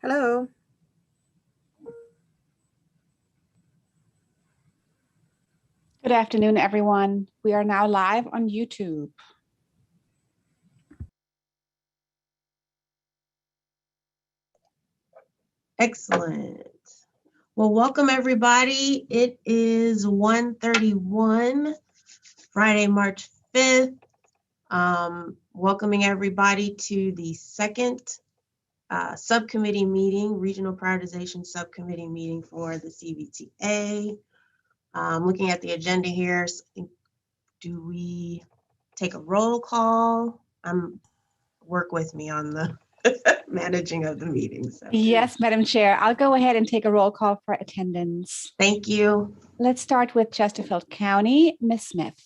Hello. Good afternoon, everyone. We are now live on YouTube. Excellent. Well, welcome everybody. It is 1:31, Friday, March 5th. Welcoming everybody to the second subcommittee meeting, Regional Prioritization Subcommittee meeting for the CVTA. Looking at the agenda here, do we take a roll call? Work with me on the managing of the meeting. So. Yes, Madam Chair, I'll go ahead and take a roll call for attendance. Thank you. Let's start with Chesterfield County. Ms. Smith.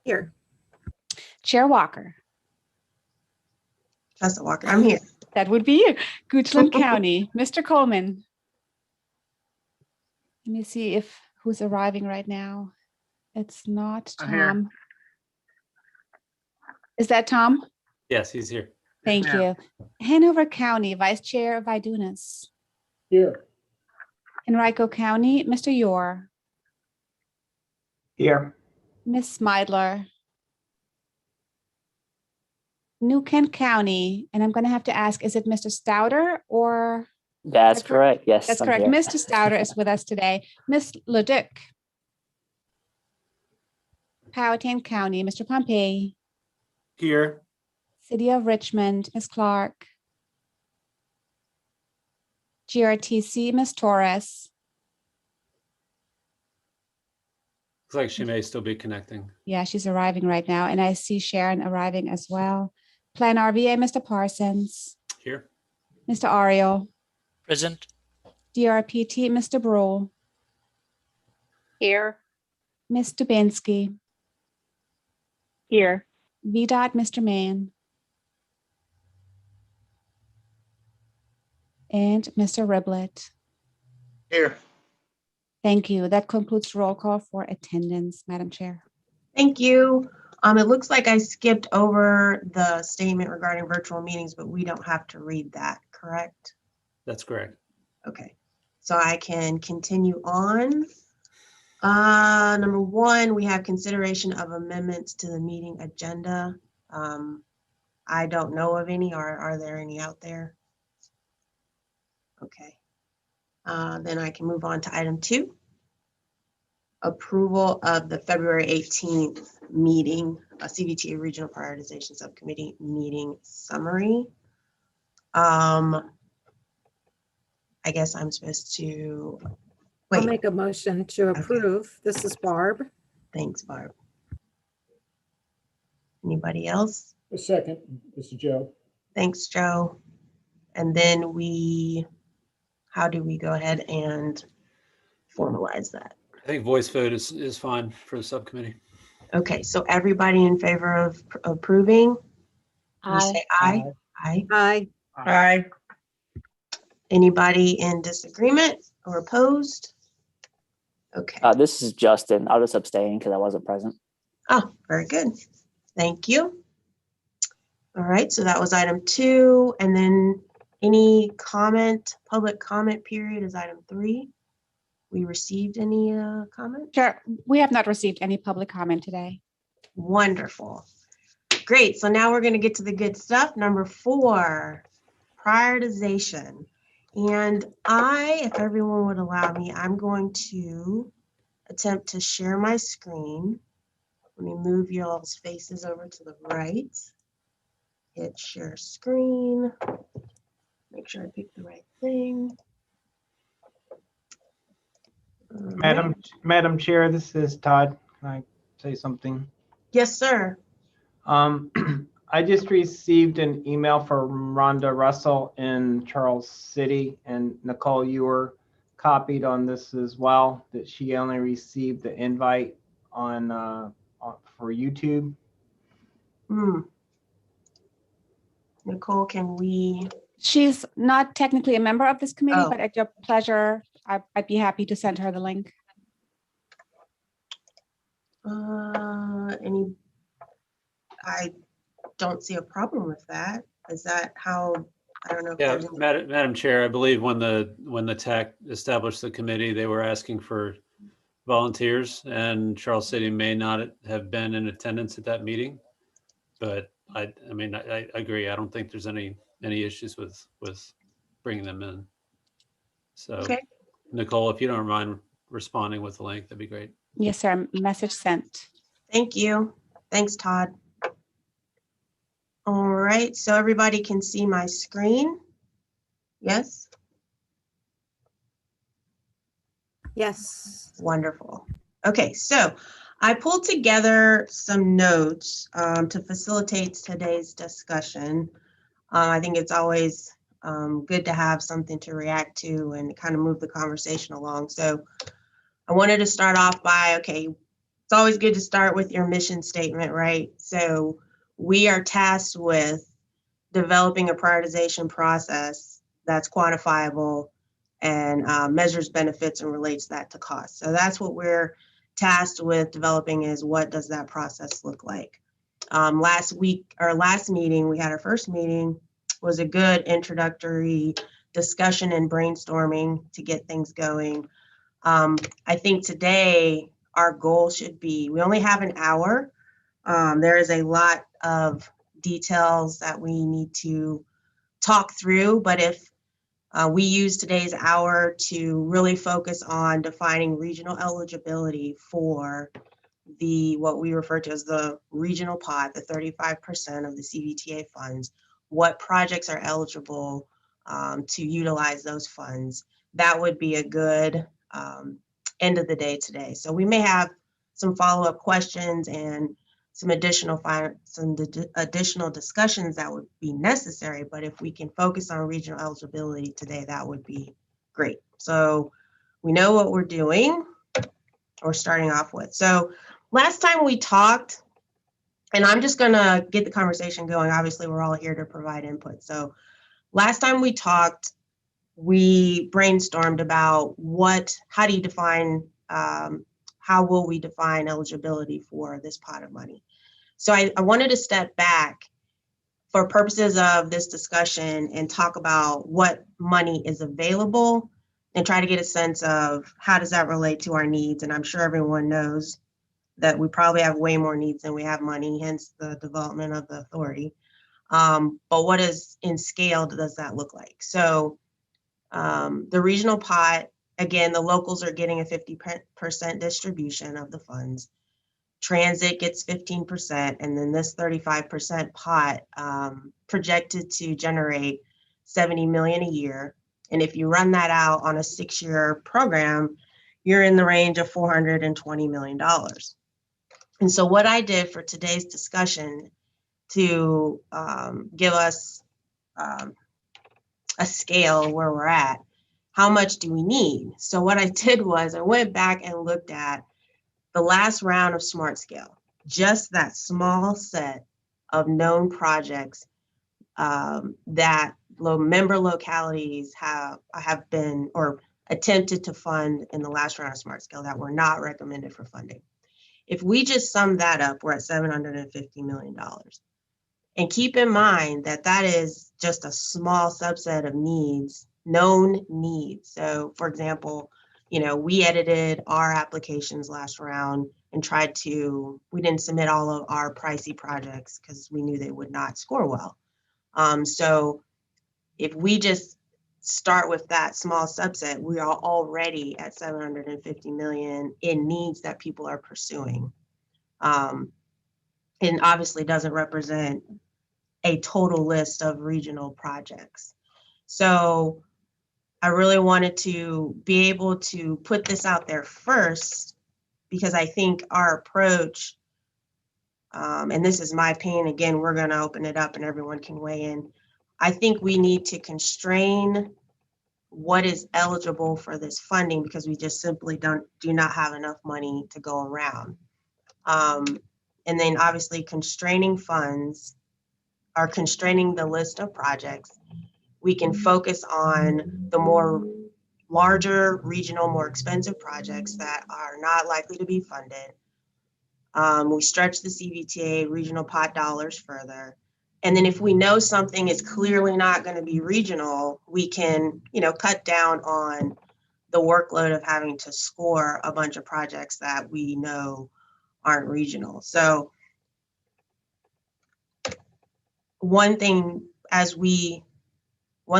Here. Chair Walker. Chester Walker, I'm here. That would be you. Goochland County. Mr. Coleman. Let me see if who's arriving right now. It's not Tom. Is that Tom? Yes, he's here. Thank you. Hanover County, Vice Chair Vidunas. Here. Henrico County, Mr. Yor. Here. Ms. Smidler. New Kent County, and I'm going to have to ask, is it Mr. Stouter or? That's correct. Yes. That's I'm correct. here. Mr. Stouter is with us today. Ms. Leduc. Powhatan County, Mr. Pompey. Here. City of Richmond, Ms. Clark. GRTC, Ms. Torres. Looks like she may still be connecting. Yeah, she's arriving right now. And I see Sharon arriving as well. Plan RVA, Mr. Parsons. Here. Mr. Ariel. Present. DRPT, Mr. Brule. Here. Ms. Dubinsky. Here. VDOT, Mr. Mann. And Mr. Riblet. Here. Thank you. That concludes roll call for attendance, Madam Chair. Thank you. It looks like I skipped over the statement regarding virtual meetings, but we don't have to read that, correct? That's correct. Okay, so I can continue on. Number one, we have consideration of amendments to the meeting agenda. I don't know of any, or are there any out there? Okay, then I can move on to item 2. Approval of the February 18th meeting, CVTA Regional Prioritization Subcommittee meeting summary. I guess I'm supposed to wait. I'll make a motion to approve. This is Barb. Thanks, Barb. Anybody else? A second. This is Joe. Thanks, Joe. And then how do we go ahead and formalize that? I think voice vote is fine for the subcommittee. Okay, so everybody in favor of approving? You say aye? Aye. Aye. Aye. Anybody in disagreement or opposed? Okay. This is Justin. I'll just abstain because I wasn't present. Oh, very good. Thank you. All right, so that was item 2. And then any public comment period is item 3. We received any comments? Sure. We have not received any public comment today. Wonderful. Great. So now we're going to get to the good stuff. Number 4, prioritization. And if everyone would allow me, I'm going to attempt to share my screen. Let me move y'all's faces over to the right. Hit share screen. Make sure I pick the right thing. Madam Chair, this is Todd. Can I say something? Yes, sir. I just received an email from Rhonda Russell in Charles City, and Nicole, you were copied on this as well, that she only received the invite for YouTube. Nicole, can we? She's not technically a member of this committee, Oh. but at your pleasure, I'd be happy to send her the link. I don't see a problem with that. Is that how I don't know if Yeah, there's any. Madam Chair, I believe when the TAC established the committee, they were asking for volunteers, and Charles City may not have been in attendance at that meeting. But I mean, I agree. I don't think there's any issues with bringing them in. So, Okay. Nicole, if you don't mind responding with the link, that'd be great. Yes, sir. Message sent. Thank you. Thanks, Todd. All right, so everybody can see my screen? Yes? Yes. Wonderful. Okay, so I pulled together some notes to facilitate today's discussion. I think it's always good to have something to react to and kind of move the conversation along. So I wanted to start off by, okay, it's always good to start with your mission statement, right? So we are tasked with developing a prioritization process that's quantifiable and measures benefits and relates that to cost. So that's what we're tasked with developing, is what does that process look like? Last meeting, we had our first meeting, was a good introductory discussion and brainstorming to get things going. I think today our goal should be, we only have an hour. There is a lot of details that we need to talk through, but if we use today's hour to really focus on defining regional eligibility for what we refer to as the regional pot, the 35% of the CVTA funds, what projects are eligible to utilize those funds, that would be a good end of the day today. So we may have some follow-up questions and some additional discussions that would be necessary, but if we can focus on regional eligibility today, that would be great. So we know what we're doing, or starting off with. So last time we talked, and I'm just gonna get the conversation going. Obviously, we're all here to provide input. So last time we talked, we brainstormed about how do you define, how will we define eligibility for this pot of money? So I wanted to step back for purposes of this discussion and talk about what money is available and try to get a sense of how does that relate to our needs. And I'm sure everyone knows that we probably have way more needs than we have money, hence the development of the authority. But what is in scale does that look like? So the regional pot, again, the locals are getting a 50% distribution of the funds. Transit gets 15%, and then this 35% pot projected to generate 70 million a year. And if you run that out on a 6-year program, you're in the range of $420 million. And so what I did for today's discussion to give us a scale where we're at, how much do we need? So what I did was I went back and looked at the last round of Smart Scale, just that small set of known projects that member localities have been or attempted to fund in the last round of Smart Scale that were not recommended for funding. If we just sum that up, we're at $750 million. And keep in mind that that is just a small subset of needs, known needs. So for example, we edited our applications last round and we didn't submit all of our pricey projects because we knew they would not score well. So if we just start with that small subset, we are already at 750 million in needs that people are pursuing. And obviously doesn't represent a total list of regional projects. So I really wanted to be able to put this out there first, because I think our approach, and this is my opinion, again, we're going to open it up and everyone can weigh in. I think we need to constrain what is eligible for this funding because we just simply do not have enough money to go around. And then obviously constraining funds or constraining the list of projects, we can focus on the more larger, regional, more expensive projects that are not likely to be funded. We stretch the CVTA regional pot dollars further, And then if we know something is clearly not going to be regional, we can, cut down on the workload of having to score a bunch of projects that we know aren't regional. So one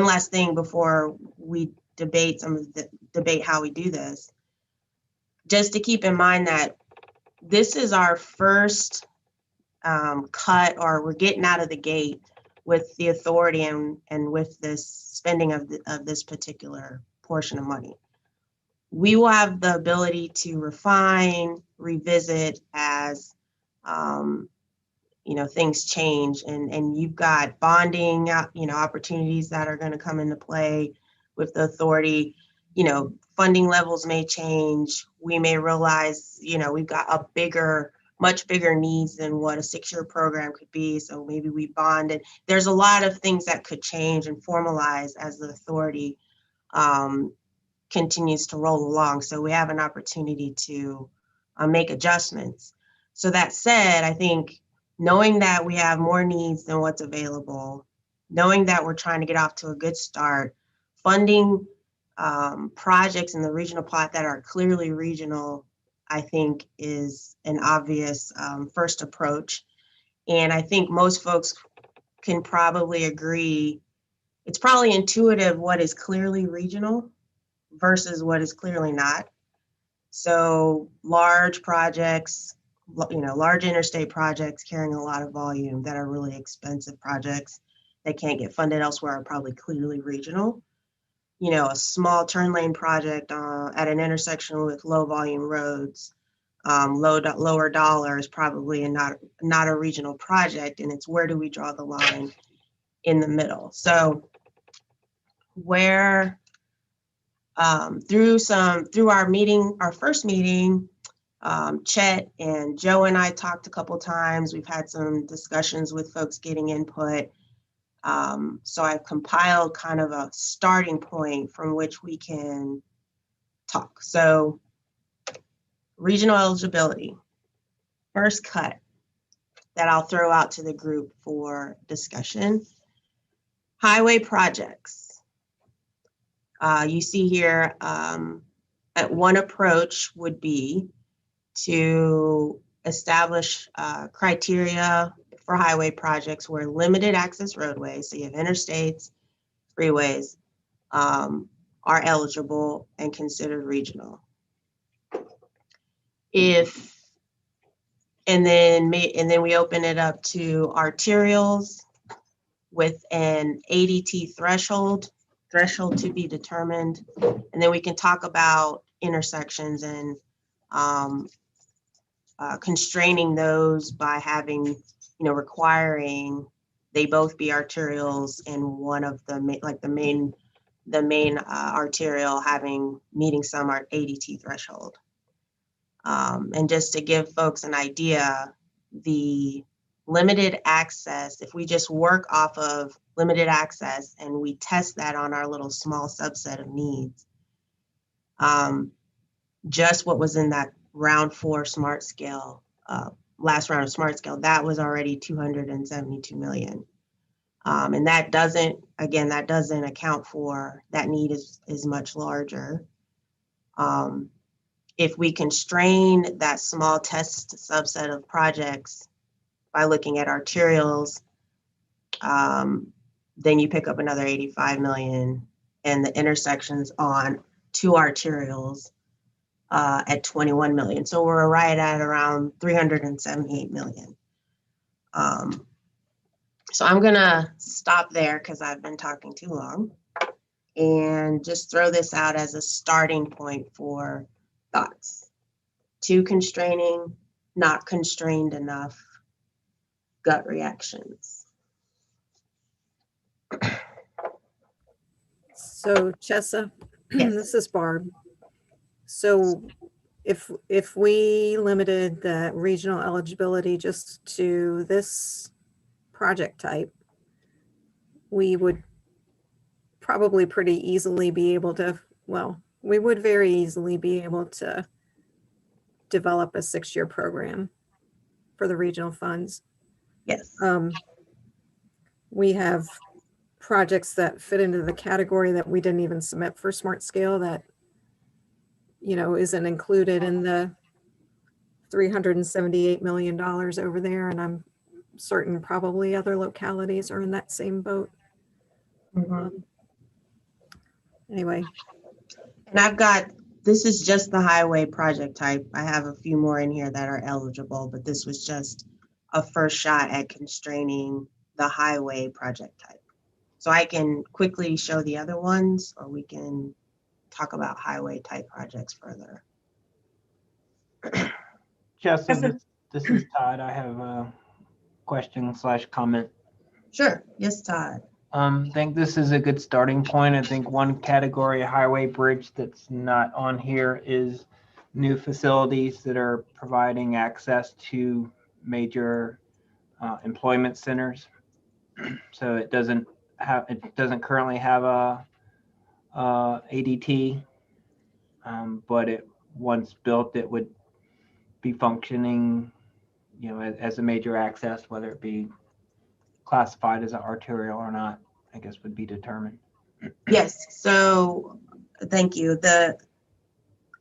last thing before we debate how we do this, just to keep in mind that this is our first cut, or we're getting out of the gate with the authority and with this spending of this particular portion of money. We will have the ability to refine, revisit as things change, and you've got bonding opportunities that are going to come into play with the authority. Funding levels may change. We may realize we've got much bigger needs than what a 6-year program could be, so maybe we bond. And there's a lot of things that could change and formalize as the authority continues to roll along, so we have an opportunity to make adjustments. So that said, I think knowing that we have more needs than what's available, knowing that we're trying to get off to a good start, funding projects in the regional plot that are clearly regional, I think is an obvious first approach. And I think most folks can probably agree, it's probably intuitive what is clearly regional versus what is clearly not. So large projects, large interstate projects carrying a lot of volume that are really expensive projects that can't get funded elsewhere are probably clearly regional. A small turn lane project at an intersection with low volume roads, lower dollar is probably not a regional project, and it's where do we draw the line in the middle. So where through our first meeting, Chet and Joe and I talked a couple times. We've had some discussions with folks getting input. So I've compiled kind of a starting point from which we can talk. So regional eligibility, first cut that I'll throw out to the group for discussion. Highway projects. You see here, at one approach would be to establish criteria for highway projects where limited access roadways, so you have interstates, freeways, are eligible and considered regional. And then we open it up to arterials with an ADT threshold to be determined. And then we can talk about intersections and constraining those by having, requiring they both be arterials and one of the main arterial meeting some ADT threshold. And just to give folks an idea, the limited access, if we just work off of limited access and we test that on our little small subset of needs, just what was in that round 4 smart scale, last round of smart scale, that was already 272 million. And that doesn't account for that need is much larger. If we constrain that small test subset of projects by looking at arterials, then you pick up another 85 million, and the intersections on 2 arterials at 21 million. So we're right at around 378 million. So I'm gonna stop there because I've been talking too long, and just throw this out as a starting point for thoughts. Too constraining, not constrained enough, gut reactions. So Chessa, Yes. this is Barb. So if we limited the regional eligibility just to this project type, we would probably pretty easily be able to, we would very easily be able to develop a 6-year program for the regional funds. Yes. we have projects that fit into the category that we didn't even submit for Smart Scale that, you know, isn't included in the $378 million over there. And I'm certain probably other localities are in that same boat. Anyway, And I've got, this is just the highway project type. I have a few more in here that are eligible, but this was just a first shot at constraining the highway project type. So I can quickly show the other ones, or we can talk about highway type projects further. Jesse, this is Todd. I have a question / comment. Sure. Yes, Todd. I think this is a good starting point. I think one category highway bridge that's not on here is new facilities that are providing access to major employment centers. So it doesn't currently have a ADT, but it once built, it would be functioning, you know, as a major access, whether it be classified as an arterial or not, I guess would be determined. Yes. So thank you. When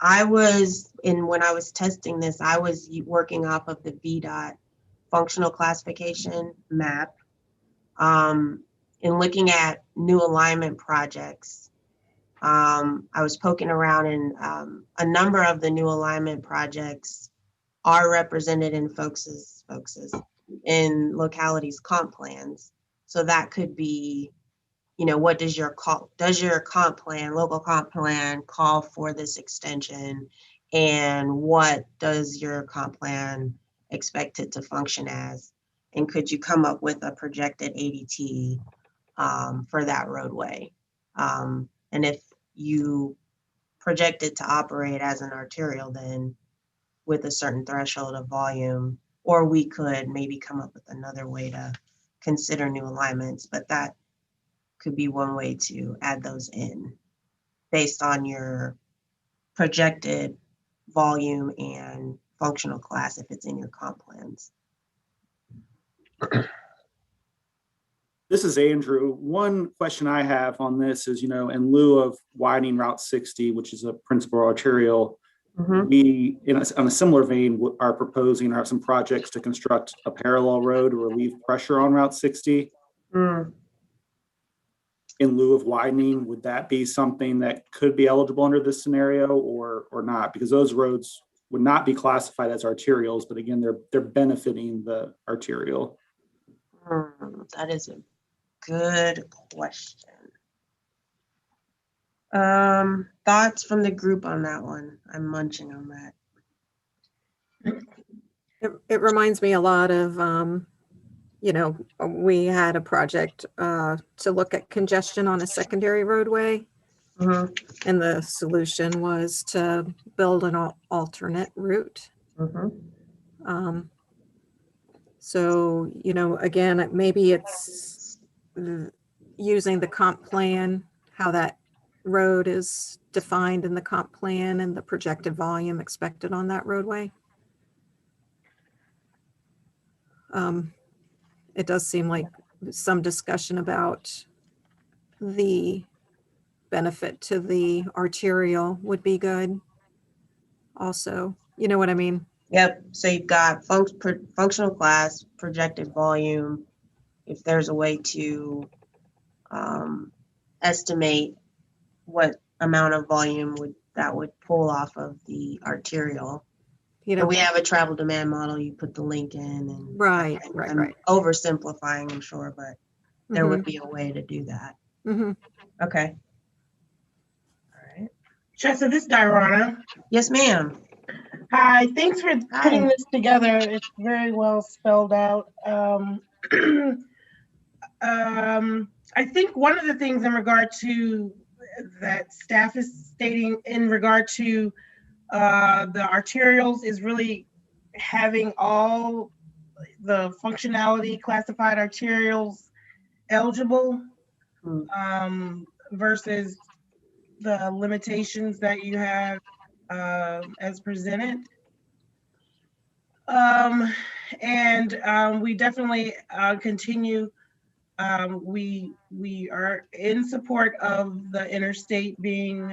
I was testing this, I was working off of the VDOT functional classification map. In looking at new alignment projects, I was poking around, and a number of the new alignment projects are represented in in localities comp plans. So that could be, you know, what does your comp plan, local comp plan, call for this extension, and what does your comp plan expect it to function as, and could you come up with a projected ADT for that roadway, and if you project it to operate as an arterial, then with a certain threshold of volume, or we could maybe come up with another way to consider new alignments, but that could be one way to add those in based on your projected volume and functional class if it's in your comp plans. This is Andrew. One question I have on this is, you know, in lieu of widening Route 60, which is a principal arterial, we, on a similar vein, are proposing or have some projects to construct a parallel road to relieve pressure on Route 60. In lieu of widening, would that be something that could be eligible under this scenario or not? Because those roads would not be classified as arterials, but again, they're benefiting the arterial. That is a good question. Thoughts from the group on that one? I'm munching on that. it reminds me a lot of, you know, we had a project to look at congestion on a secondary roadway. And the solution was to build an alternate route. So, you know, again, maybe it's using the comp plan, how that road is defined in the comp plan and the projected volume expected on that roadway. It does seem like some discussion about the benefit to the arterial would be good also. You know what I mean? Yep. So you've got functional class, projected volume. If there's a way to estimate what amount of volume that would pull off of the arterial. You know, And we have a travel demand model. You put the link in, and right. I'm oversimplifying, I'm sure, but there would be a way to do that. Okay. All right. Chessa, this is Diana. Yes, ma'am. Hi, thanks for putting this together. It's very well spelled out. I think one of the things in regard to that staff is stating in regard to the arterials is really having all the functionality classified arterials eligible versus the limitations that you have as presented. We definitely continue We are in support of the interstate being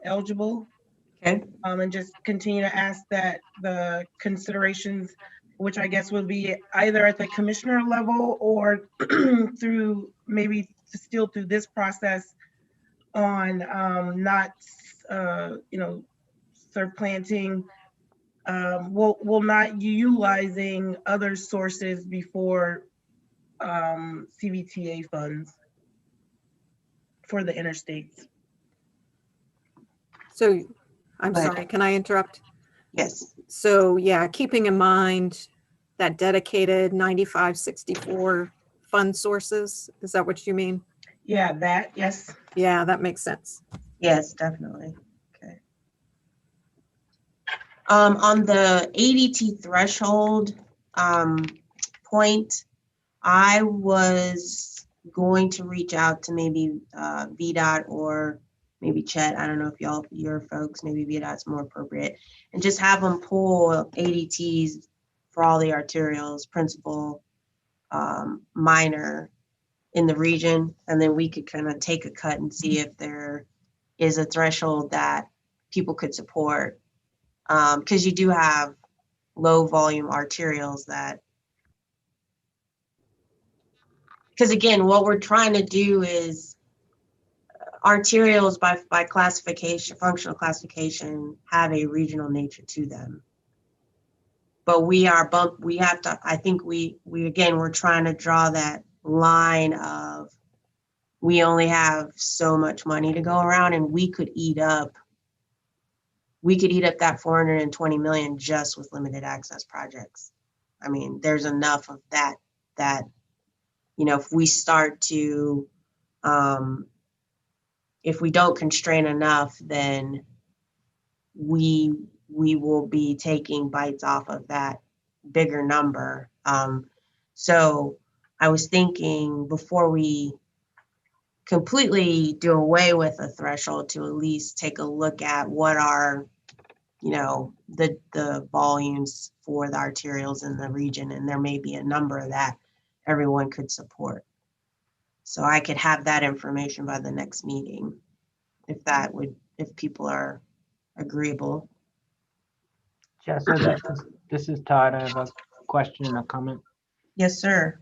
eligible, Okay, and just continue to ask that the considerations, which I guess will be either at the commissioner level or through maybe still through this process on not surplanting, will not utilizing other sources before CVTA funds for the interstates. So, I'm Go ahead. sorry, can I interrupt? yes, So yeah, keeping in mind that dedicated 9564 fund sources, is that what you mean? Yeah, that, yes. Yeah, that makes sense. yes, definitely. Okay. On the ADT threshold point, I was going to reach out to maybe VDOT or maybe Chet. I don't know if your folks, maybe VDOT's more appropriate, and just have them pull ADTs for all the arterials, principal, minor in the region, and then we could kind of take a cut and see if there is a threshold that people could support. Because you do have low volume arterials that, because again, what we're trying to do is arterials by classification, functional classification, have a regional nature to them. But we have to, I think we again, we're trying to draw that line of, we only have so much money to go around, and we could eat up that 420 million just with limited access projects. I mean, there's enough of that, if we start to, if we don't constrain enough, then we will be taking bites off of that bigger number. So I was thinking, before we completely do away with a threshold, to at least take a look at what are, the volumes for the arterials in the region, and there may be a number that everyone could support. So I could have that information by the next meeting, if people are agreeable. Jessica, this is Todd. I have a question and a comment. Yes, sir.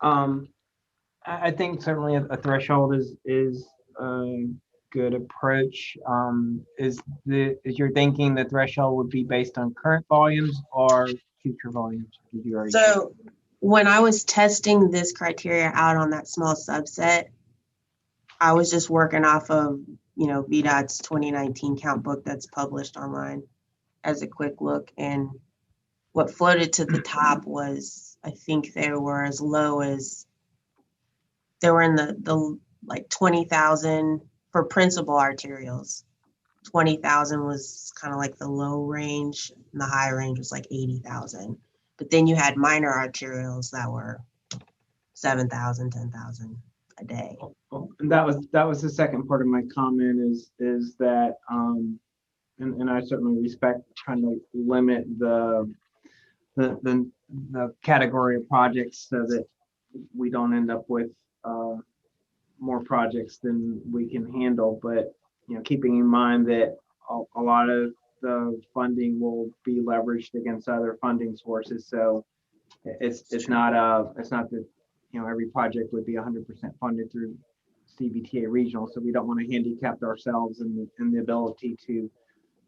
I think certainly a threshold is a good approach. Is your thinking the threshold would be based on current volumes or future volumes? Did you already say? So when I was testing this criteria out on that small subset, I was just working off of, VDOT's 2019 count book that's published online as a quick look. And what floated to the top was, I think they were as low as, they were in the like 20,000 for principal arterials. 20,000 was kind of like the low range, and the high range was like 80,000. But then you had minor arterials that were 7,000, 10,000 a day. And that was the second part of my comment is that and I certainly respect trying to limit the category of projects so that we don't end up with more projects than we can handle. But keeping in mind that a lot of the funding will be leveraged against other funding sources, so it's not that every project would be 100% funded through CVTA regional. So we don't want to handicap ourselves in the ability to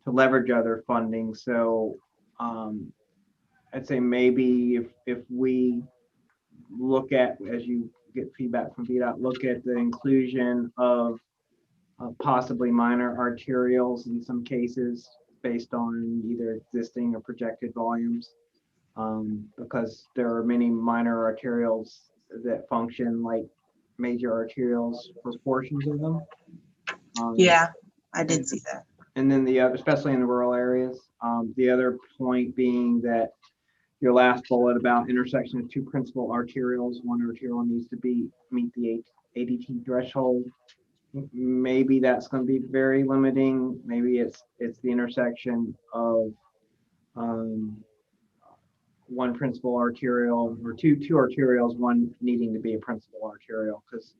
leverage other funding. So I'd say maybe if we look at, as you get feedback from VDOT, look at the inclusion of possibly minor arterials in some cases based on either existing or projected volumes, because there are many minor arterials that function like major arterials for portions of them. Yeah, I did see that. And then the other, especially in the rural areas, the other point being that your last bullet about intersection of two principal arterials, one arterial needs to meet the ADT threshold. Maybe that's going to be very limiting. Maybe it's the intersection of one principal arterial or two arterials, one needing to be a principal arterial, because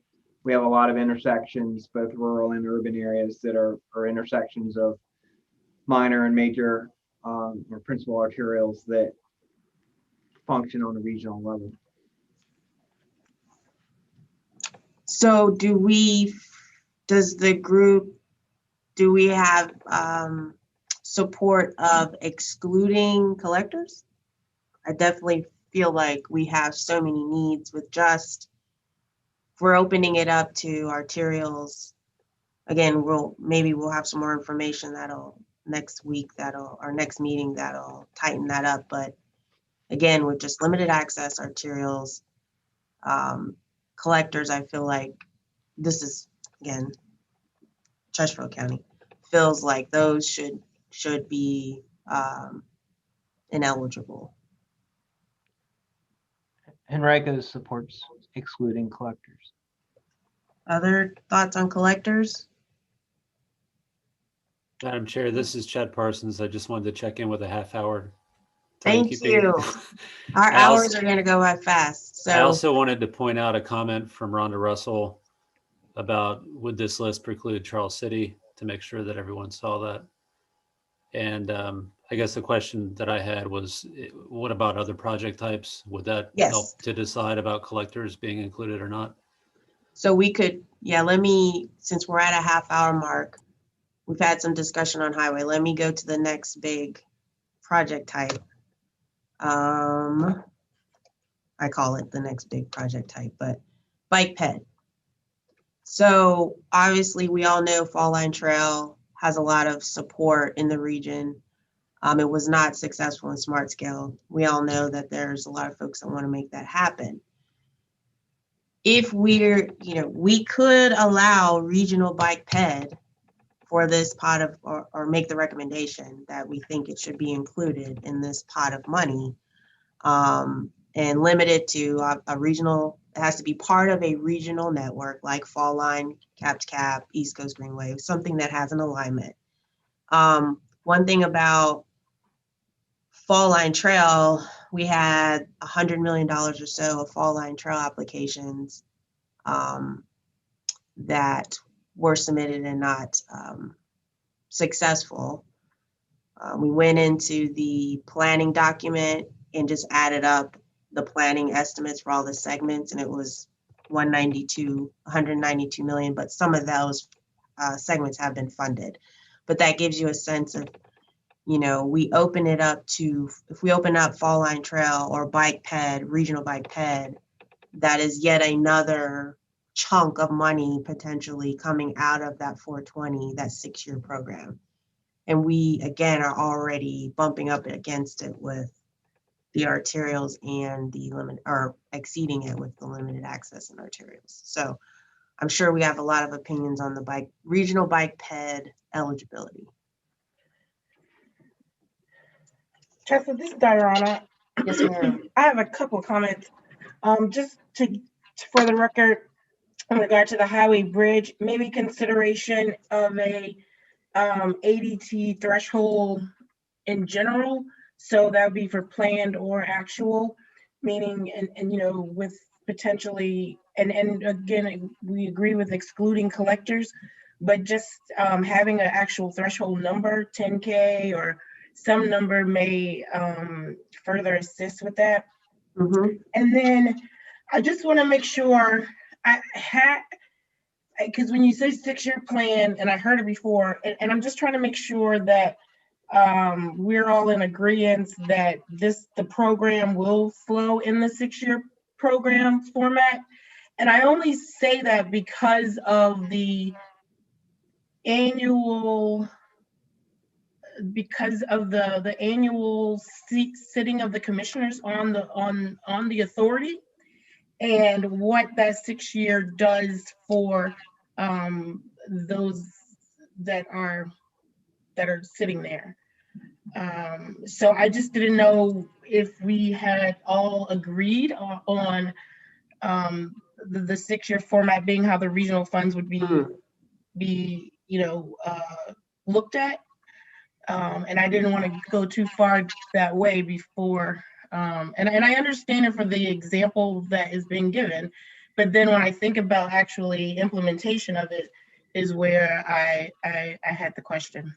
we have a lot of intersections, both rural and urban areas, that are intersections of minor and major or principal arterials that function on a regional level. So does the group, do we have support of excluding collectors? I definitely feel like we have so many needs with just, if we're opening it up to arterials. Again, maybe we'll have some more information next meeting that'll tighten that up. But again, with just limited access arterials, collectors, I feel like this is, again, Chesterfield County feels like those should be ineligible. Henrico supports excluding collectors. Other thoughts on collectors? Madam Chair, this is Chad Parsons. I just wanted to check in with a half-hour Thank timekeeping. you. Our hours are going to go by fast. So I also wanted to point out a comment from Rhonda Russell about would this list preclude Charles City, to make sure that everyone saw that. And I guess the question that I had was, what about other project types? Would that Yes. help to decide about collectors being included or not? So we could, since we're at a half-hour mark, we've had some discussion on highway. Let me go to the next big project type. I call it the next big project type, but bike ped. So obviously we all know Fall Line Trail has a lot of support in the region. It was not successful in Smart Scale. We all know that there's a lot of folks that want to make that happen. If we could allow regional bike ped for this pot of, or make the recommendation that we think it should be included in this pot of money, and limit it to a regional. It has to be part of a regional network like Fall Line, Cap to Cap, East Coast Greenway, something that has an alignment. One thing about Fall Line Trail, we had $100 million or so of Fall Line Trail applications that were submitted and not successful. We went into the planning document and just added up the planning estimates for all the segments, and it was 192 million, but some of those segments have been funded. But that gives you a sense of, we open it up to, if we open up Fall Line Trail or bike ped, regional bike ped, that is yet another chunk of money potentially coming out of that 420, that 6-year program. And we, again, are already bumping up against it with the arterials and the limit, or exceeding it with the limited access and arterials. So I'm sure we have a lot of opinions on the regional bike ped eligibility. Chester, this is Diana. Yes, ma'am. I have a couple comments. Just for the record, in regard to the highway bridge, maybe consideration of a ADT threshold in general. So that would be for planned or actual, meaning, and with potentially, and again, we agree with excluding collectors, but just having an actual threshold number, 10K or some number may further assist with that. Mm-hmm. And then I just want to make sure because when you say 6-year plan, and I heard it before, and I'm just trying to make sure that we're all in agreement that the program will flow in the 6-year program format. And I only say that because of the annual, the annual sitting of the commissioners on the authority, and what that 6-year does for those that are sitting there. So I just didn't know if we had all agreed on the 6-year format being how the regional funds would be looked at. And I didn't want to go too far that way before And I understand it for the example that is being given, but then when I think about actually implementation of it is where I had the question.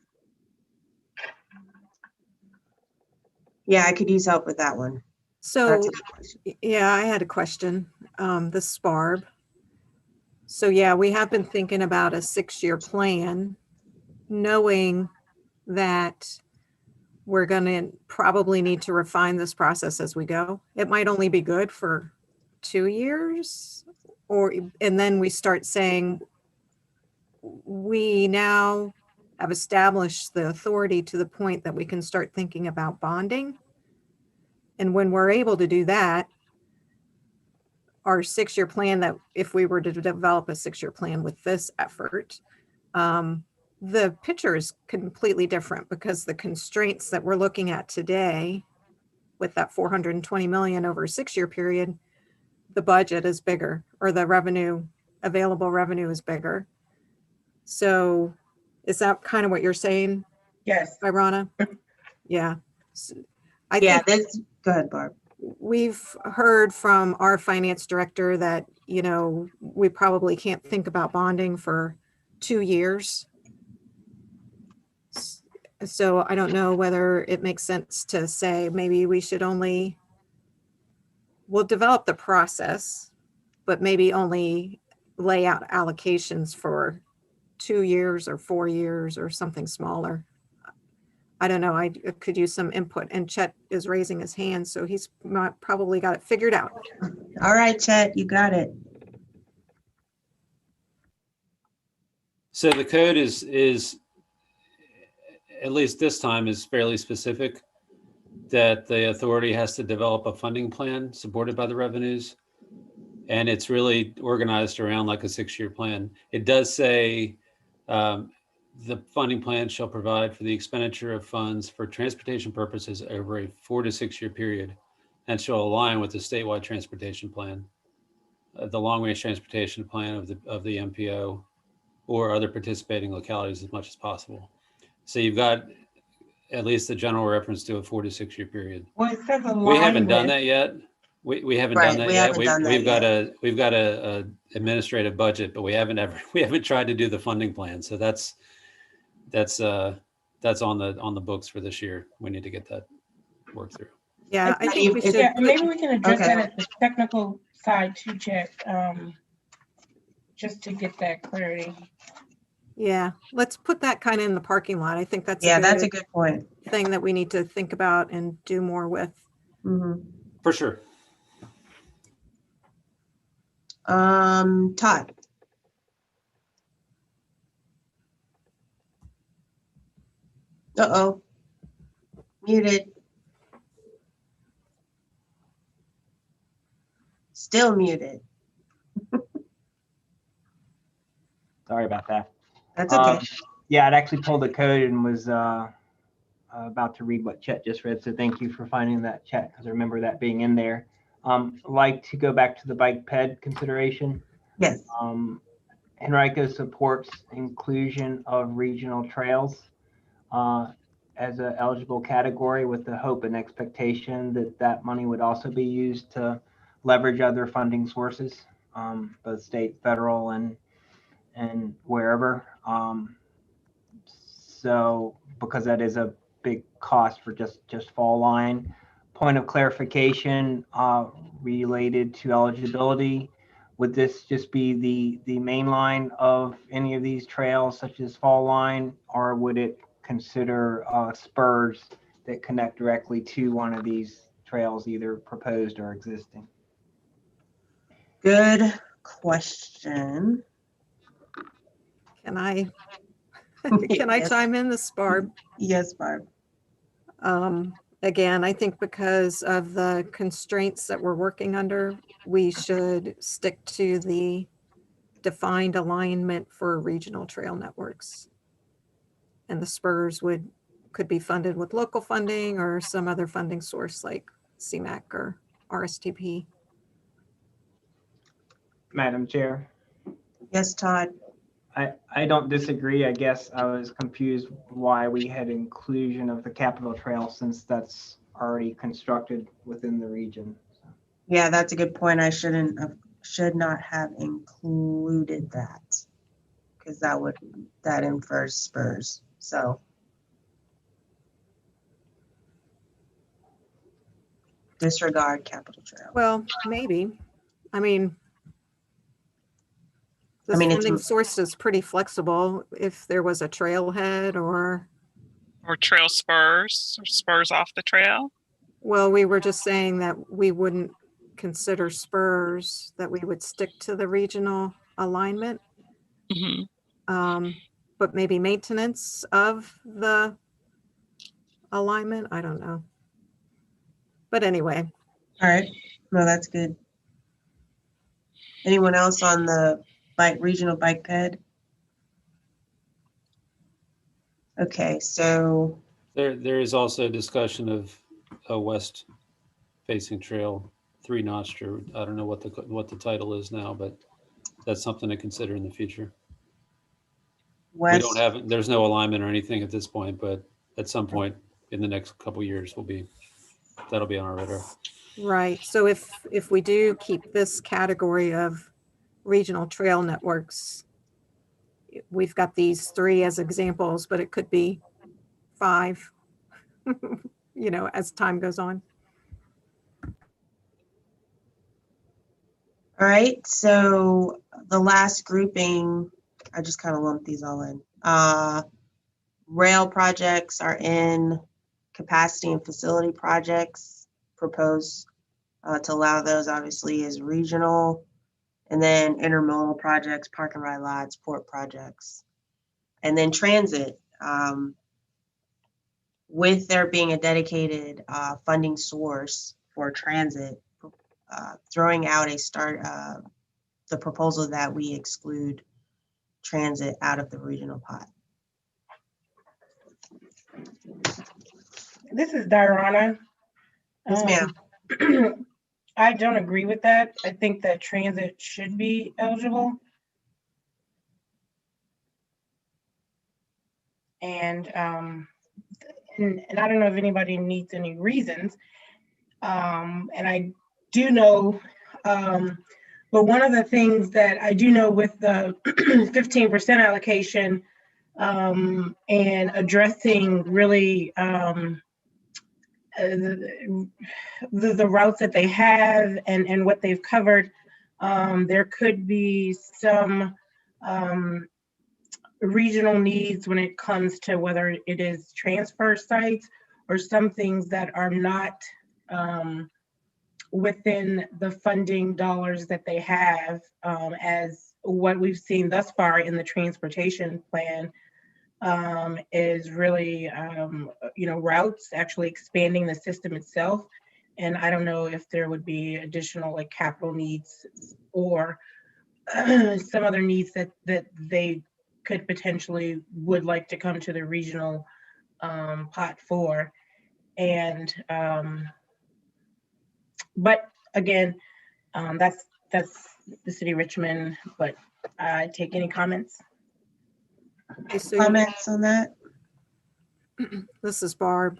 Yeah, I could use help with that one. So, That's a good question. yeah, I had a question. The SPARB. So yeah, we have been thinking about a 6-year plan, knowing that we're going to probably need to refine this process as we go. It might only be good for 2 years, and then we start saying, we now have established the authority to the point that we can start thinking about bonding. And when we're able to do that, our 6-year plan, that if we were to develop a 6-year plan with this effort, the picture is completely different, because the constraints that we're looking at today with that 420 million over a 6-year period, the budget is bigger, or the revenue, available revenue is bigger. So is that kind of what you're saying, Yes. Irana? Yeah. So I Yeah, think go ahead, Barb. we've heard from our finance director that, we probably can't think about bonding for 2 years. So I don't know whether it makes sense to say maybe we should we'll develop the process, but maybe only lay out allocations for 2 years or 4 years or something smaller. I don't know. I could use some input, and Chet is raising his hand, so he's probably got it figured out. All right, Chet, you got it. So the code is at least this time is fairly specific, that the authority has to develop a funding plan supported by the revenues. And it's really organized around like a 6-year plan. It does say the funding plan shall provide for the expenditure of funds for transportation purposes over a 4 to 6 year period, and shall align with the statewide transportation plan, the long range transportation plan of the MPO, or other participating localities as much as possible. So you've got at least the general reference to a 4 to 6 year period. Well, it says We haven't done align that yet. We haven't Right, done that we yet. haven't done that We've got a administrative budget, but we haven't tried to do the funding plan. So that's on the books for this year. We need to get that worked through. Yeah, I think we should. Yeah, maybe we can address Okay. that at the technical side too, Chet, just to get that clarity. Yeah, let's put that kind of in the parking lot. I think that's That's a a good point. good thing that we need to think about and do more with. Mhm. For sure. Todd. Uh-oh. Muted. Still muted. Sorry about that. That's okay. Yeah, I'd actually pulled the code and was about to read what Chet just read. So thank you for finding that, Chet, because I remember that being in there. Like to go back to the bike ped consideration. Yes. Henrico supports inclusion of regional trails as an eligible category, with the hope and expectation that that money would also be used to leverage other funding sources, both state, federal, and wherever. So because that is a big cost for just fall line. Point of clarification related to eligibility. Would this just be the main line of any of these trails, such as fall line, or would it consider spurs that connect directly to one of these trails, either proposed or existing? Good question. Can I Yes. chime in, this Barb? Yes, Barb. Again, I think because of the constraints that we're working under, we should stick to the defined alignment for regional trail networks. And the spurs could be funded with local funding or some other funding source like CMAQ or RSTP. Madam Chair. Yes, Todd. I don't disagree. I guess I was confused why we had inclusion of the Capitol Trail, since that's already constructed within the region. Yeah, that's a good point. I should not have included that because that infers spurs. So disregard Capitol Trail. Well, maybe. I mean, the it's funding source is pretty flexible. If there was a trailhead or trail spurs or spurs off the trail. well, we were just saying that we wouldn't consider spurs, that we would stick to the regional alignment. Mm-hmm. But maybe maintenance of the alignment. I don't know. But anyway. All right. No, that's good. Anyone else on the regional bike ped? Okay, so There is also a discussion of a west facing trail, 3-notch. I don't know what the title is now, but that's something to consider in the future. We don't have, there's no alignment or anything at this point, but at some point in the next couple of years that'll be on our radar. Right. So if we do keep this category of regional trail networks, we've got these 3 as examples, but it could be 5, as time goes on. all right, so the last grouping, I just kind of lumped these all in. Rail projects are in capacity and facility projects proposed to allow those obviously as regional, and then intermodal projects, park and ride lots, port projects, and then transit. With there being a dedicated funding source for transit, throwing out the proposal that we exclude transit out of the regional pot. This is Diana. Yes, ma'am. I don't agree with that. I think that transit should be eligible. And I don't know if anybody needs any reasons. And I do know, but one of the things that I do know with the 15% allocation and addressing really the routes that they have and what they've covered, there could be some regional needs when it comes to whether it is transfer sites or some things that are not within the funding dollars that they have, as what we've seen thus far in the transportation plan is really, routes, actually expanding the system itself. And I don't know if there would be additional like capital needs or some other needs that they could potentially would like to come to the regional pot for. And but again, that's the city of Richmond, but take any comments. Okay, so Comments on that? this is Barb.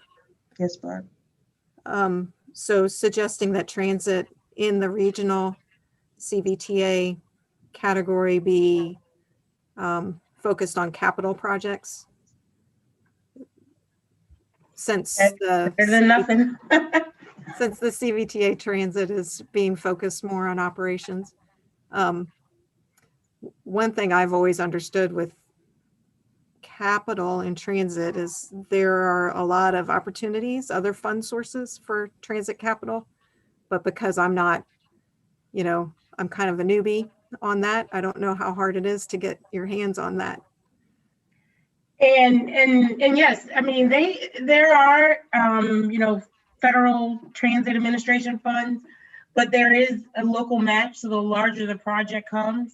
Yes, Barb. So suggesting that transit in the regional CVTA category be focused on capital projects. Since Better than nothing. since the CVTA transit is being focused more on operations. One thing I've always understood with capital and transit is there are a lot of opportunities, other fund sources for transit capital, but because I'm not, I'm kind of a newbie on that. I don't know how hard it is to get your hands on that. And yes, I mean, there are, federal transit administration funds, but there is a local match. So the larger the project comes,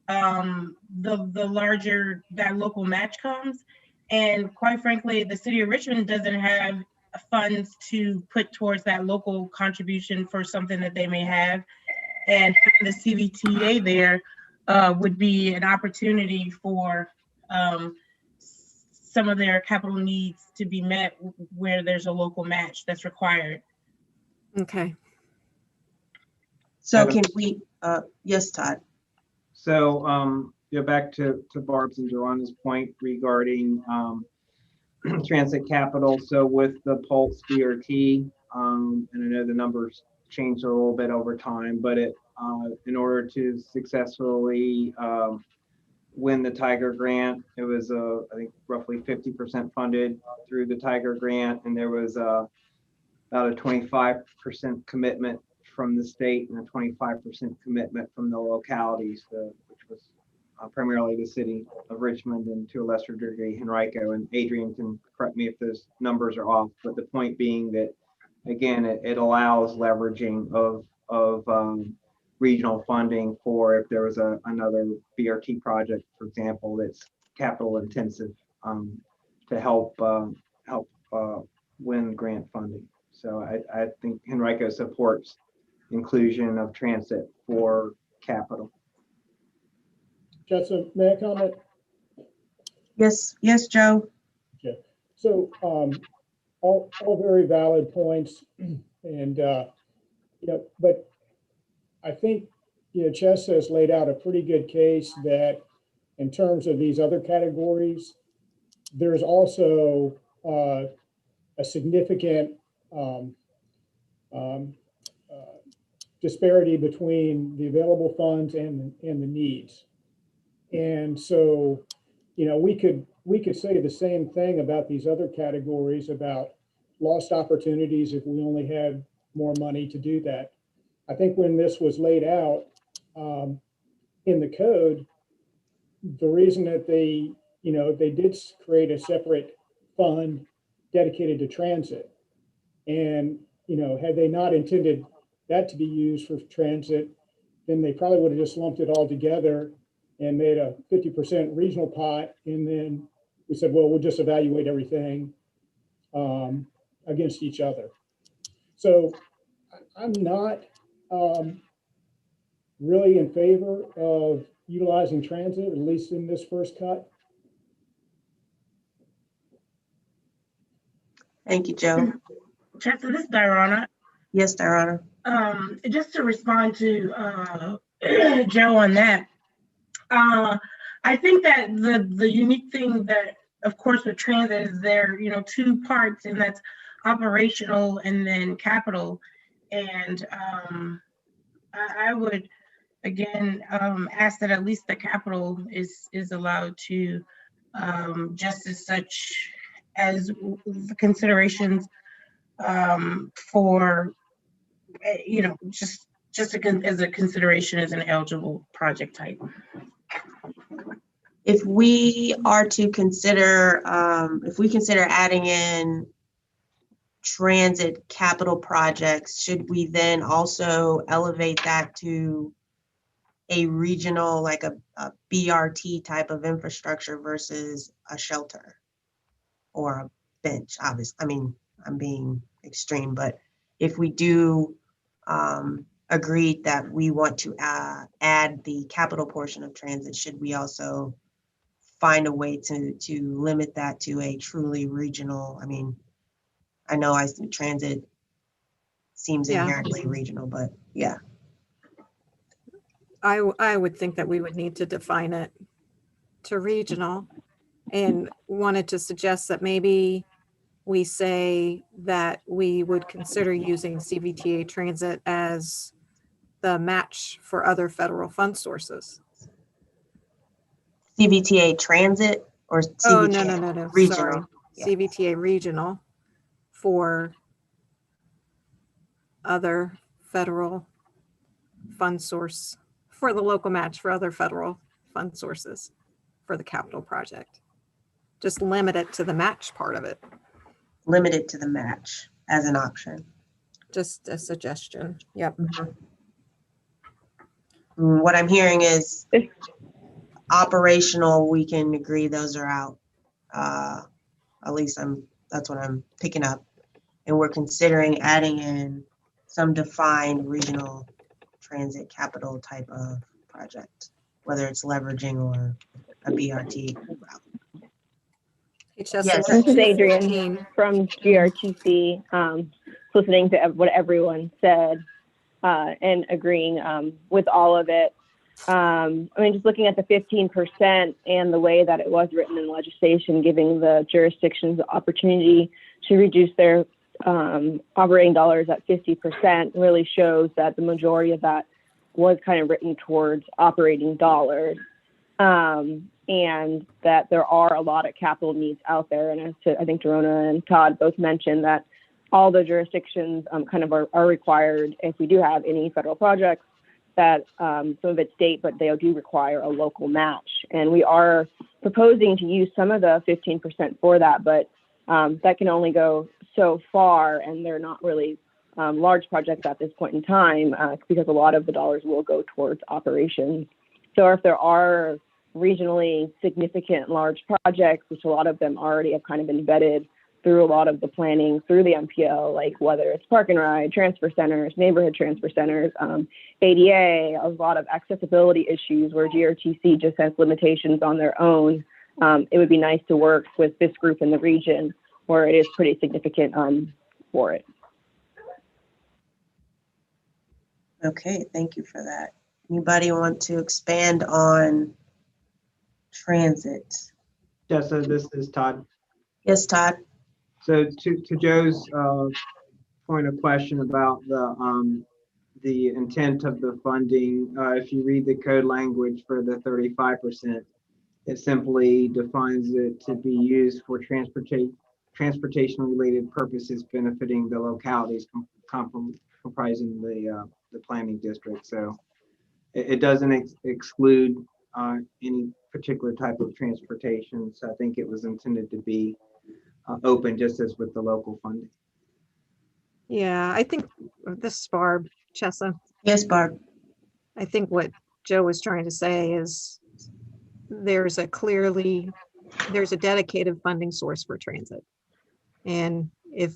the larger that local match comes. And quite frankly, the city of Richmond doesn't have funds to put towards that local contribution for something that they may have. And the CVTA there would be an opportunity for some of their capital needs to be met where there's a local match that's required. Okay. So Madam- can we, yes, Todd? So, back to Barb's and Joanna's point regarding transit capital. So with the Pulse BRT, and I know the numbers changed a little bit over time, but in order to successfully win the Tiger grant, it was I think roughly 50% funded through the Tiger grant, and there was about a 25% commitment from the state and a 25% commitment from the localities, which was primarily the city of Richmond and to a lesser degree Henrico. And Adrian can correct me if those numbers are off, but the point being that, again, it allows leveraging of regional funding for if there was another BRT project, for example, that's capital intensive, to help win grant funding. So I think Henrico supports inclusion of transit for capital. Justin, may I comment? Yes, yes, Joe. So all very valid points, and but I think Chess has laid out a pretty good case that in terms of these other categories, there's also a significant disparity between the available funds and the needs. And so, we could say the same thing about these other categories about lost opportunities if we only had more money to do that. I think when this was laid out in the code, the reason that they did create a separate fund dedicated to transit, and had they not intended that to be used for transit, then they probably would have just lumped it all together and made a 50% regional pot, and then we said, well, we'll just evaluate everything against each other. So I'm not really in favor of utilizing transit, at least in this first cut. Thank you, Joe. Chester, this is Diana. Yes, Diana. Just to respond to Joe on that, I think that the unique thing that, of course, with transit is there, two parts, and that's operational and then capital. And I would, again, ask that at least the capital is allowed to, just as such as the considerations for, just as a consideration as an eligible project type. If we are to consider, if we consider adding in transit capital projects, should we then also elevate that to a regional, like a BRT type of infrastructure versus a shelter or a bench? Obviously, I mean, I'm being extreme, but if we do agree that we want to add the capital portion of transit, should we also find a way to limit that to a truly regional? I mean, I know transit seems inherently regional, but yeah. I would think that we would need to define it to regional, and wanted to suggest that maybe we say that we would consider using CVTA transit as the match for other federal fund sources. CVTA transit or CVTA Oh, no. regional? Sorry. Yeah. CVTA regional for other federal fund source, for the local match for other federal fund sources for the capital project. Just limit it to the match part of it. Limit it to the match as an option. Just a suggestion. Yep. What I'm hearing is operational, we can agree those are out. At least that's what I'm picking up. And we're considering adding in some defined regional transit capital type of project, whether it's leveraging or a BRT route. Hey, Chessa, Yes. we're at This is Adrian 2:15. from GRTC, listening to what everyone said and agreeing with all of it. I mean, just looking at the 15% and the way that it was written in legislation, giving the jurisdictions the opportunity to reduce their operating dollars at 50% really shows that the majority of that was kind of written towards operating dollars. And that there are a lot of capital needs out there. And I think Dorona and Todd both mentioned that all the jurisdictions kind of are required, if we do have any federal projects, that some of it's state, but they do require a local match. And we are proposing to use some of the 15% for that, but that can only go so far, and they're not really large projects at this point in time because a lot of the dollars will go towards operations. So if there are regionally significant large projects, which a lot of them already have kind of embedded through a lot of the planning through the MPO, like whether it's park and ride, transfer centers, neighborhood transfer centers, ADA, a lot of accessibility issues where GRTC just has limitations on their own. It would be nice to work with this group in the region where it is pretty significant for it. Okay, thank you for that. Anybody want to expand on transit? Jessa, this is Todd. Yes, Todd. So to Joe's point of question about the intent of the funding, if you read the code language for the 35%, it simply defines it to be used for transportation related purposes benefiting the localities comprising the planning district. So it doesn't exclude any particular type of transportation. So I think it was intended to be open, just as with the local funding. Yeah, I think this is Barb, Chessa. Yes, Barb. I think what Joe was trying to say is there's a dedicated funding source for transit. And if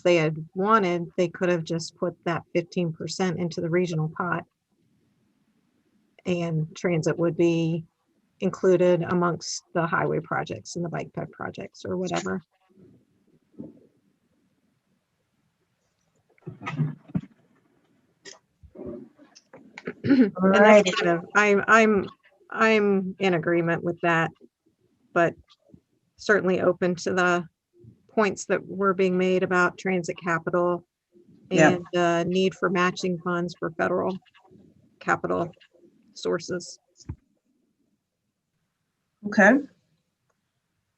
they had wanted, they could have just put that 15% into the regional pot, and transit would be included amongst the highway projects and the bike path projects or whatever. And that's kind of, I'm in agreement with that, but certainly open to the points that were being made about transit capital and need for matching funds for federal capital sources. Okay.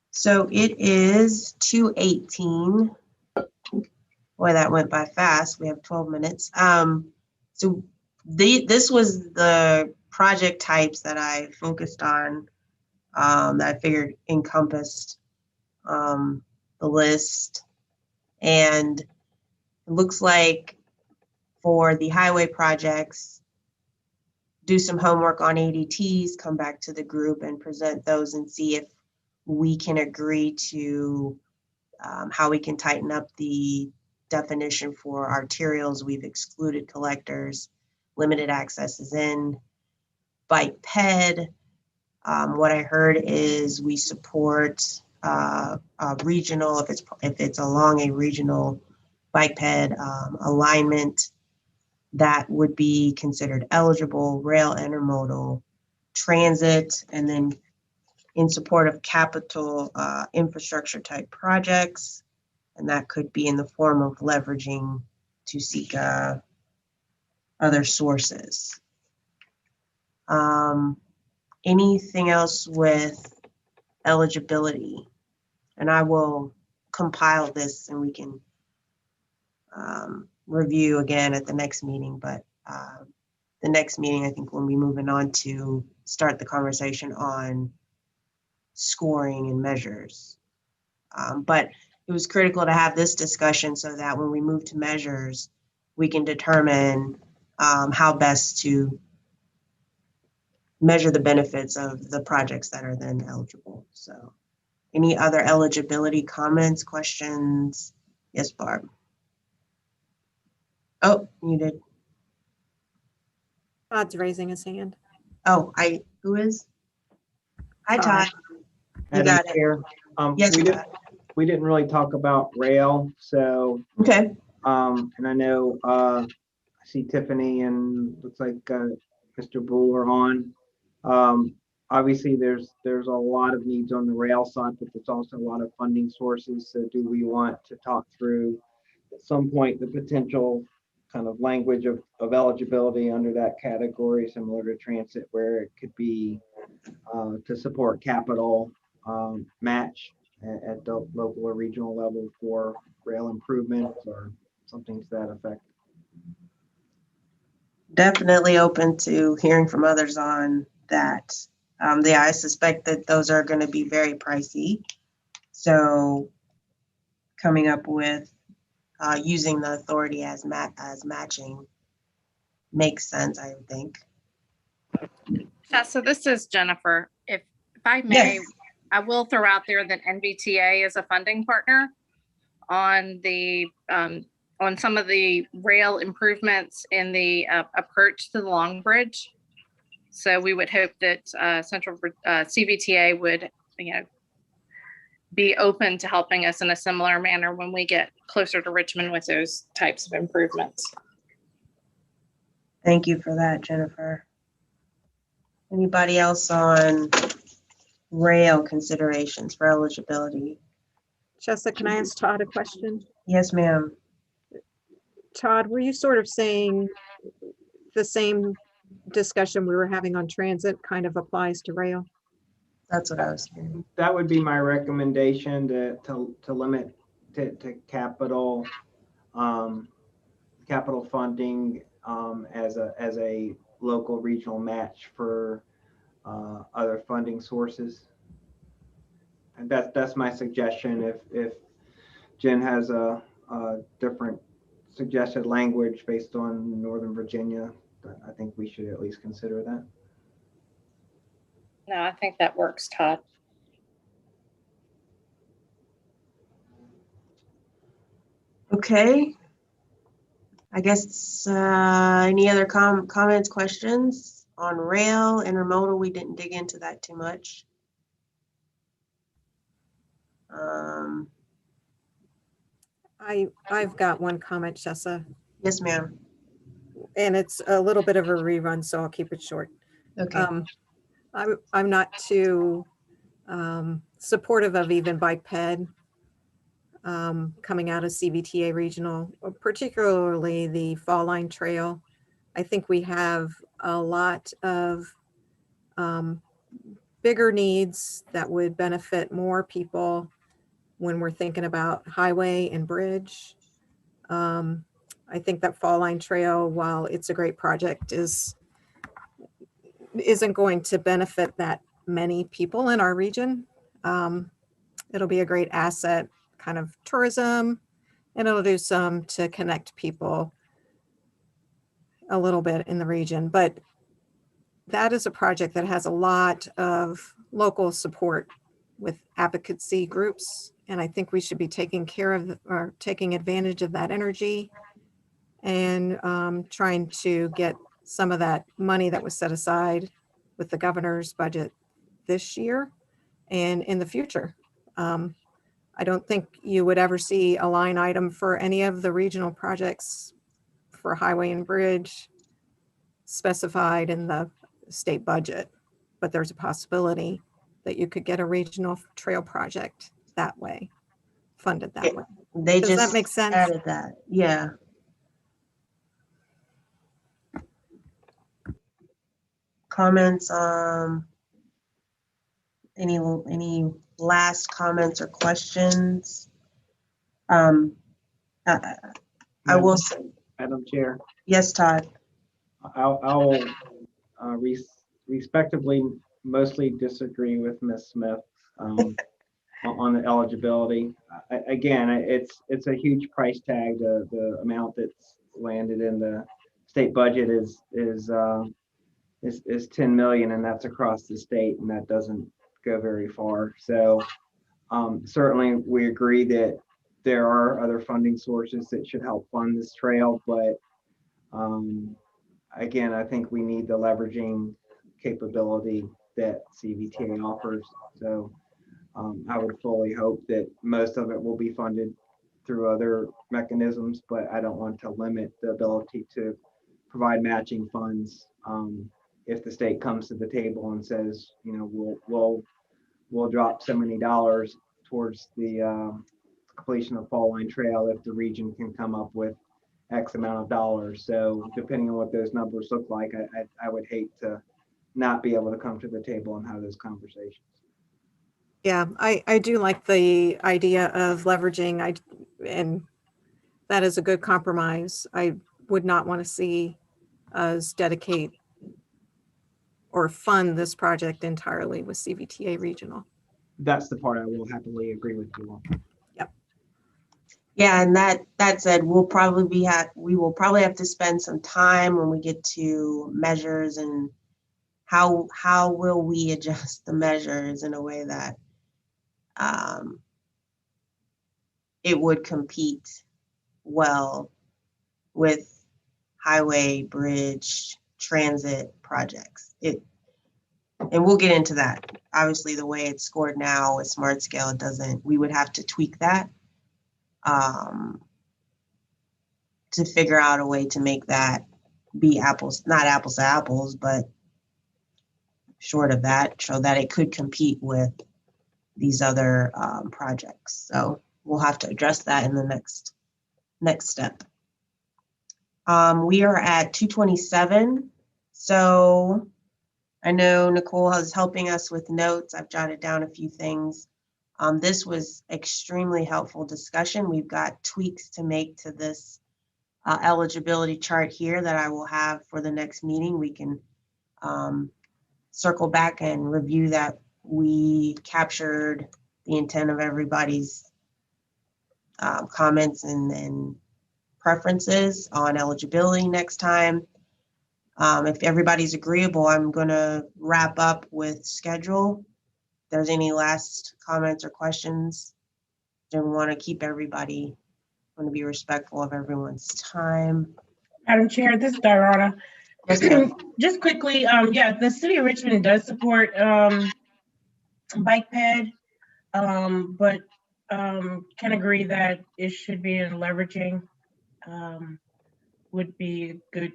So it is 2:18. Boy, that went by fast. We have 12 minutes. So this was the project types that I focused on, that I figured encompassed the list. And it looks like for the highway projects, do some homework on ADTs, come back to the group and present those and see if we can agree to how we can tighten up the definition for arterials. We've excluded collectors, limited access is in. Bike ped, what I heard is we support regional, if it's along a regional bike ped alignment, that would be considered eligible. Rail intermodal, transit, and then in support of capital infrastructure type projects, and that could be in the form of leveraging to seek other sources. Anything else with eligibility? And I will compile this and we can review again at the next meeting, but the next meeting, I think we'll be moving on to start the conversation on scoring and measures. But it was critical to have this discussion so that when we move to measures, we can determine how best to measure the benefits of the projects that are then eligible. So any other eligibility comments, questions? Yes, Barb. Oh, you did. Todd's raising his hand. Oh, who is? Hi, Todd. You Madam got it. Chair, Yes, We didn't really talk about rail, so, okay. and I know, I see Tiffany and looks like, Mr. Bull are on. Obviously, there's a lot of needs on the rail side, but there's also a lot of funding sources. So do we want to talk through at some point the potential kind of language of eligibility under that category, similar to transit, where it could be to support capital match at the local or regional level for rail improvements or something to that effect? Definitely open to hearing from others on that. I suspect that those are going to be very pricey. So coming up with using the authority as matching makes sense, I would think. So this is Jennifer. If I may, Yes. I will throw out there that NVTA is a funding partner on the on some of the rail improvements in the approach to the Long Bridge. So we would hope that Central CVTA would, be open to helping us in a similar manner when we get closer to Richmond with those types of improvements. Thank you for that, Jennifer. Anybody else on rail considerations for eligibility? Jessica, can I ask Todd a question? Yes, ma'am. Todd, were you sort of saying the same discussion we were having on transit kind of applies to rail? That's what I was hearing. That would be my recommendation to limit to capital capital funding as a local regional match for other funding sources. And that's my suggestion. If Jen has a different suggested language based on Northern Virginia, I think we should at least consider that. No, I think that works, Todd. Okay. I guess any other comments, questions on rail, intermodal? We didn't dig into that too much. I've got one comment, Jessa, Yes, ma'am. and it's a little bit of a rerun, so I'll keep it short. Okay. I'm not too supportive of even biped coming out of CVTA regional, particularly the Fall Line Trail. I think we have a lot of bigger needs that would benefit more people when we're thinking about highway and bridge. I think that Fall Line Trail, while it's a great project, isn't going to benefit that many people in our region. It'll be a great asset, kind of tourism, and it'll do some to connect people a little bit in the region. But that is a project that has a lot of local support with advocacy groups. And I think we should be taking care of or taking advantage of that energy and trying to get some of that money that was set aside with the governor's budget this year and in the future. I don't think you would ever see a line item for any of the regional projects for highway and bridge specified in the state budget, but there's a possibility that you could get a regional trail project that way, funded that way. They Does just that make sense? added that. Yeah. Comments, any last comments or questions? I will say, Madam Chair, yes, Todd. I'll respectively mostly disagree with Ms. Smith on the eligibility. Again, it's a huge price tag. The amount that's landed in the state budget is 10 million, and that's across the state, and that doesn't go very far. So certainly we agree that there are other funding sources that should help fund this trail, but again, I think we need the leveraging capability that CVTA offers. So I would fully hope that most of it will be funded through other mechanisms, but I don't want to limit the ability to provide matching funds. If the state comes to the table and says, you know, we'll drop so many dollars towards the completion of Fall Line Trail if the region can come up with X amount of dollars. So depending on what those numbers look like, I would hate to not be able to come to the table and have those conversations. Yeah, I do like the idea of leveraging, and that is a good compromise. I would not want to see us dedicate or fund this project entirely with CVTA Regional. That's the part I will happily agree with you on. Yeah, and that said, we will probably have to spend some time when we get to measures and how will we adjust the measures in a way that it would compete well with highway, bridge, transit projects. And we'll get into that. Obviously, the way it's scored now with Smart Scale, it doesn't. We would have to tweak that to figure out a way to make that be not apples to apples, but short of that, so that it could compete with these other projects. So we'll have to address that in the next step. We are at 2:27. So I know Nicole is helping us with notes. I've jotted down a few things. This was extremely helpful discussion. We've got tweaks to make to this eligibility chart here that I will have for the next meeting. We can circle back and review that we captured the intent of everybody's comments and preferences on eligibility next time. If everybody's agreeable, I'm going to wrap up with schedule. If there's any last comments or questions, then we want to keep everybody, want to be respectful of everyone's time. Madam Chair, this is Diana. Yes, ma'am. Just quickly, yeah, the city of Richmond does support bike ped, but can agree that it should be in leveraging, would be good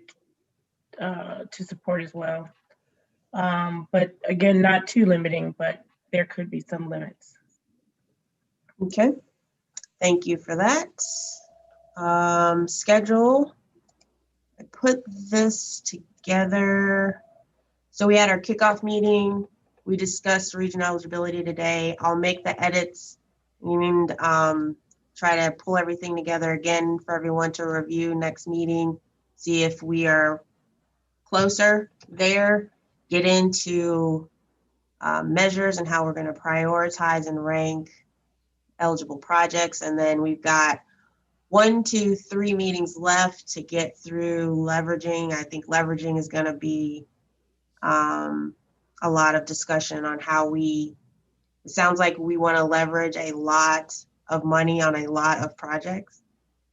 to support as well. But again, not too limiting, but there could be some limits. Okay, thank you for that. Schedule. I put this together. So we had our kickoff meeting. We discussed region eligibility today. I'll make the edits and try to pull everything together again for everyone to review next meeting, see if we are closer there, get into measures and how we're going to prioritize and rank eligible projects. And then we've got 1, 2, 3 meetings left to get through leveraging. I think leveraging is going to be a lot of discussion on how it sounds like we want to leverage a lot of money on a lot of projects.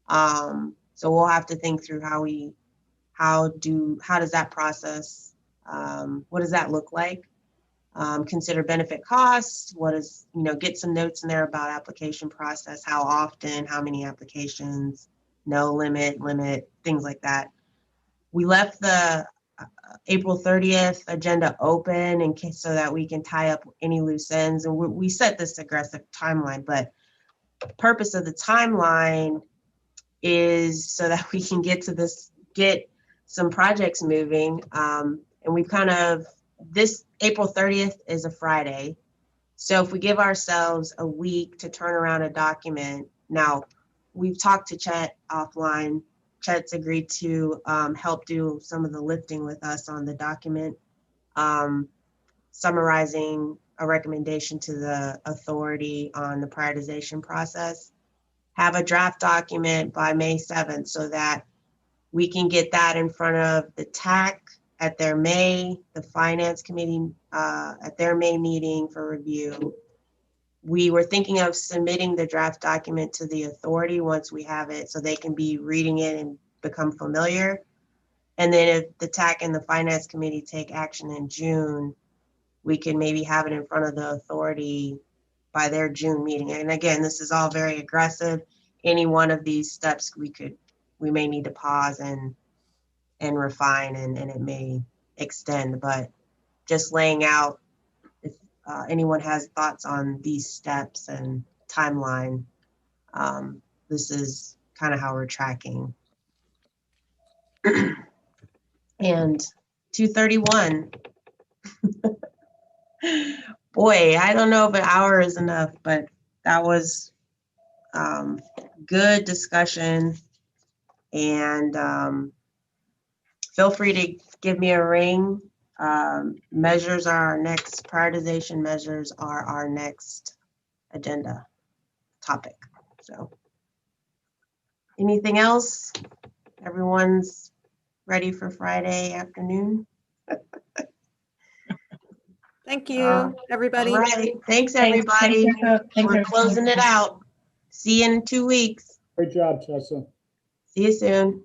So we'll have to think through how does that process, what does that look like? Consider benefit costs, get some notes in there about application process, how often, how many applications, no limit, things like that. We left the April 30th agenda open in case so that we can tie up any loose ends. And we set this aggressive timeline, but the purpose of the timeline is so that we can get some projects moving. And we've this April 30th is a Friday. So if we give ourselves a week to turn around a document, now we've talked to Chet offline. Chet's agreed to help do some of the lifting with us on the document, summarizing a recommendation to the authority on the prioritization process. Have a draft document by May 7th so that we can get that in front of the TAC at their the Finance Committee at their May meeting for review. We were thinking of submitting the draft document to the authority once we have it so they can be reading it and become familiar. And then if the TAC and the Finance Committee take action in June, we can maybe have it in front of the authority by their June meeting. And again, this is all very aggressive. Any one of these steps we may need to pause and refine, and it may extend, but just laying out if anyone has thoughts on these steps and timeline, this is kind of how we're tracking. And 2:31. Boy, I don't know if an hour is enough, but that was good discussion. And feel free to give me a ring. Measures are our next, prioritization measures are our next agenda topic. So anything else? Everyone's ready for Friday afternoon? Thank you, everybody. All right. Thanks, everybody. We're closing it out. See you in 2 weeks. Great job, Tessa. See you soon.